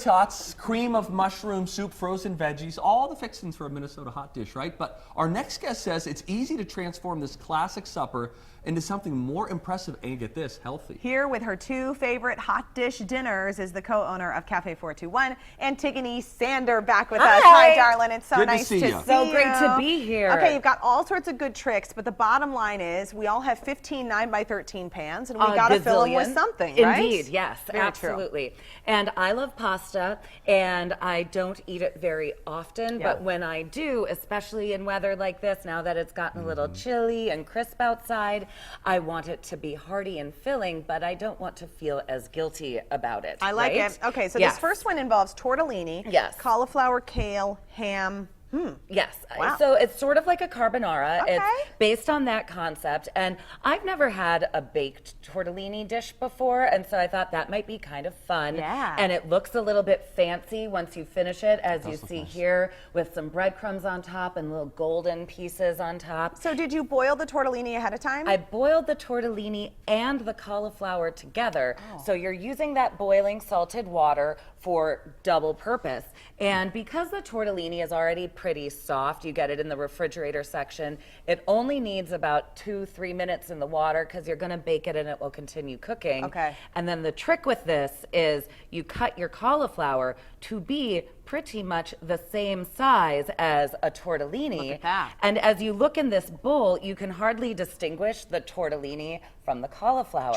tots, cream of mushroom soup, frozen veggies, all the fixings for a Minnesota hot dish, right? But our next guest says it's easy to transform this classic supper into something more impressive and, get this, healthy. Here with her 2 favorite hot dish dinners is the co-owner of Kafe 421, Antigoni Sander, back with us. Hi, darling. It's so nice to see you. So great to be here. Okay, you've got all sorts of good tricks, but the bottom line is we all have 15 9x13 pans, and we got to fill them with something, right? Indeed, yes, absolutely. True. And I love pasta, and I don't eat it very often, but when I do, especially in weather like this, now that it's gotten a little chilly and crisp outside, I want it to be hearty and filling, but I don't want to feel as guilty about it. I like it. Okay, so this first one involves tortellini, cauliflower, kale, ham. Yes. Wow. So it's sort of like a carbonara. It's based on that concept. And I've never had a baked tortellini dish before, and so I thought that might be kind of fun. Yeah. And it looks a little bit fancy once you finish it, as you see here, with some breadcrumbs on top and little golden pieces on top. So did you boil the tortellini ahead of time? I boiled the tortellini and the cauliflower together. So you're using that boiling salted water for double purpose. And because the tortellini is already pretty soft, you get it in the refrigerator section, it only needs about 2-3 minutes in the water because you're gonna bake it and it will continue cooking. Okay. And then the trick with this is you cut your cauliflower to be pretty much the same size as a tortellini. Look at that. And as you look in this bowl, you can hardly distinguish the tortellini from the cauliflower.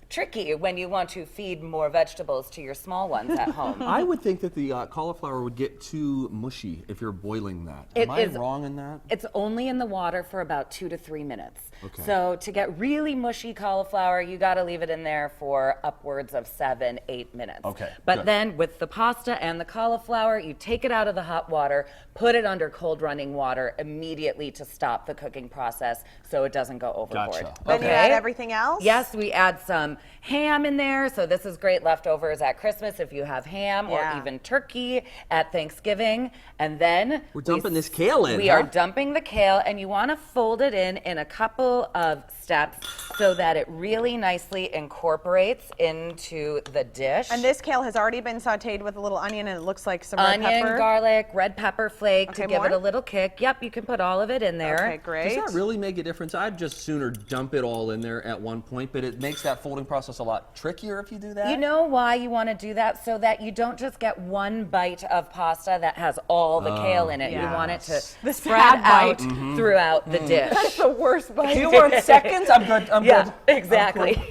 Tricky when you want to feed more vegetables to your small ones at home. I would think that the cauliflower would get too mushy if you're boiling that. Am I wrong in that? It's only in the water for about 2 to 3 minutes. Okay. So to get really mushy cauliflower, you got to leave it in there for upwards of 7-8 minutes. Okay. But then with the pasta and the cauliflower, you take it out of the hot water, put it under cold running water immediately to stop the cooking process so it doesn't go overboard. Gotcha. Then you add everything else? Yes, we add some ham in there. So this is great leftovers at Christmas if you have ham or even turkey at Thanksgiving. And then we're dumping this kale in. We are dumping the kale, and you want to fold it in a couple of steps so that it really nicely incorporates into the dish. And this kale has already been sauteed with a little onion, and it looks like some red pepper. Onion, garlic, red pepper flake to give it a little kick. Yep, you can put all of it in there. Okay, great. Does that really make a difference? I'd just sooner dump it all in there at one point, but it makes that folding process a lot trickier if you do that. You know why you want to do that? So that you don't just get one bite of pasta that has all the kale in it. You want it to spread out throughout the dish. That's the worst bite. 2 more seconds? I'm good. I'm good. Exactly.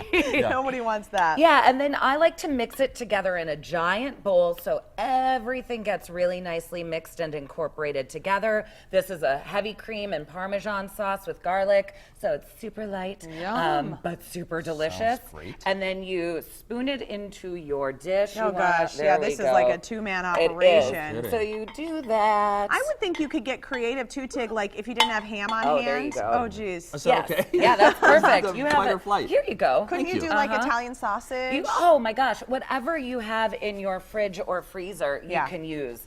Nobody wants that. Yeah, and then I like to mix it together in a giant bowl so everything gets really nicely mixed and incorporated together. This is a heavy cream and Parmesan sauce with garlic, so it's super light, but super delicious. Sounds great. And then you spoon it into your dish. Oh gosh, yeah, this is like a 2-man operation. It is. So you do that. I would think you could get creative too, Tig, like if you didn't have ham on hand. There you go. Oh, geez. Is that okay? Yeah, that's perfect. The You have fight it. or flight. Here you go. Couldn't you do like Italian sausage? Oh my gosh, whatever you have in your fridge or freezer, you can use.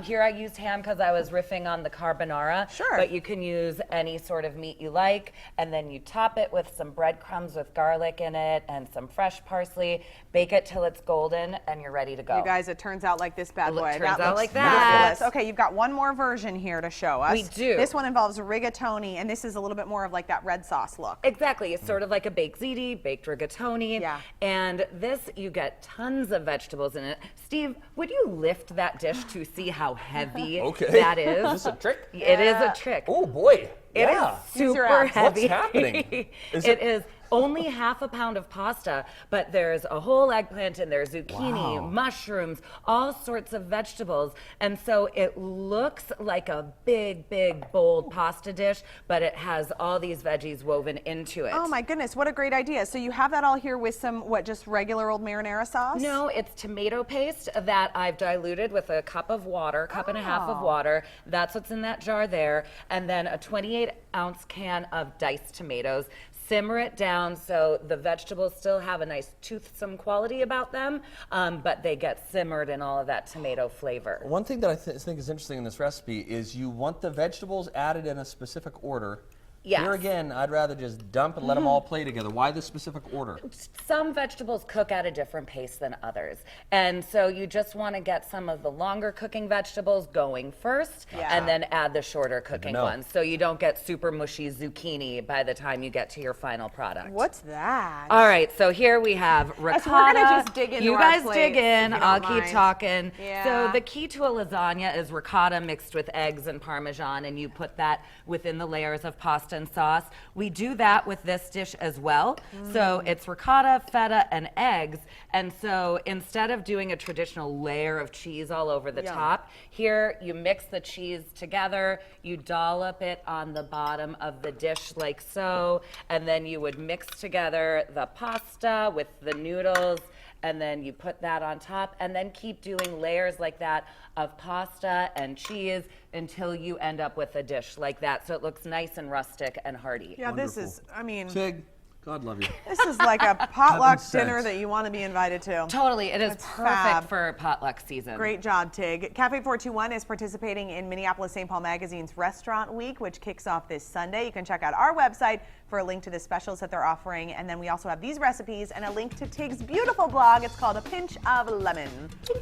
Here I used ham because I was riffing on the carbonara. Sure. But you can use any sort of meat you like, and then you top it with some breadcrumbs with garlic in it and some fresh parsley. Bake it till it's golden, and you're ready to go. You guys, it turns out like this bad boy. It turns that out looks like that. fabulous. Okay, you've got one more version here to show us. We do. This one involves rigatoni, and this is a little bit more of like that red sauce look. Exactly. It's sort of like a baked ziti, baked rigatoni. Yeah. And this, you get tons of vegetables in it. Steve, would you lift that dish to see how heavy that is? Is this a trick? It is a trick. Oh boy. It is super heavy. What's happening? It is only half a pound of pasta, but there's a whole eggplant in there, zucchini, mushrooms, all sorts of vegetables. And so it looks like a big, big, bold pasta dish, but it has all these veggies woven into it. Oh my goodness, what a great idea. So you have that all here with some, just regular old marinara sauce? No, it's tomato paste that I've diluted with a cup of water, cup and a half of water. That's what's in that jar there. And then a 28-ounce can of diced tomatoes. Simmer it down so the vegetables still have a nice toothsome quality about them, but they get simmered in all of that tomato flavor. One thing that I think is interesting in this recipe is you want the vegetables added in a specific order, Yes. Here again, I'd rather just dump and let them all play together. Why this specific order? Some vegetables cook at a different pace than others. And so you just want to get some of the longer cooking vegetables going first and then add the shorter cooking ones. So you don't get super mushy zucchini by the time you get to your final product. What's that? All right, so here we have ricotta. We're gonna just dig into you our guys plates, dig in, if you I'll don't keep mind. talking. Yeah. So the key to a lasagna is ricotta mixed with eggs and Parmesan, and you put that within the layers of pasta and sauce. We do that with this dish as well. So it's ricotta, feta, and eggs. And so instead of doing a traditional layer of cheese all over the top, here you mix the cheese together, you dollop it on the bottom of the dish like so, and then you would mix together the pasta with the noodles, and then you put that on top, and then keep doing layers like that of pasta and cheese until you end up with a dish like that. So it looks nice and rustic and hearty. Yeah, this is, I mean, Tig, God love you. this is like a potluck Heaven dinner sent. that you want to be invited to. Totally, it is It's perfect fab. for potluck season. Great job, Tig. Cafe 421 is participating in Minneapolis St. Paul Magazine's Restaurant Week, which kicks off this Sunday. You can check out our website for a link to the specials that they're offering. And then we also have these recipes and a link to Tig's beautiful blog. It's called A Pinch of Lemon.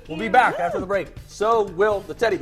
We'll be back after the break. So will the teddy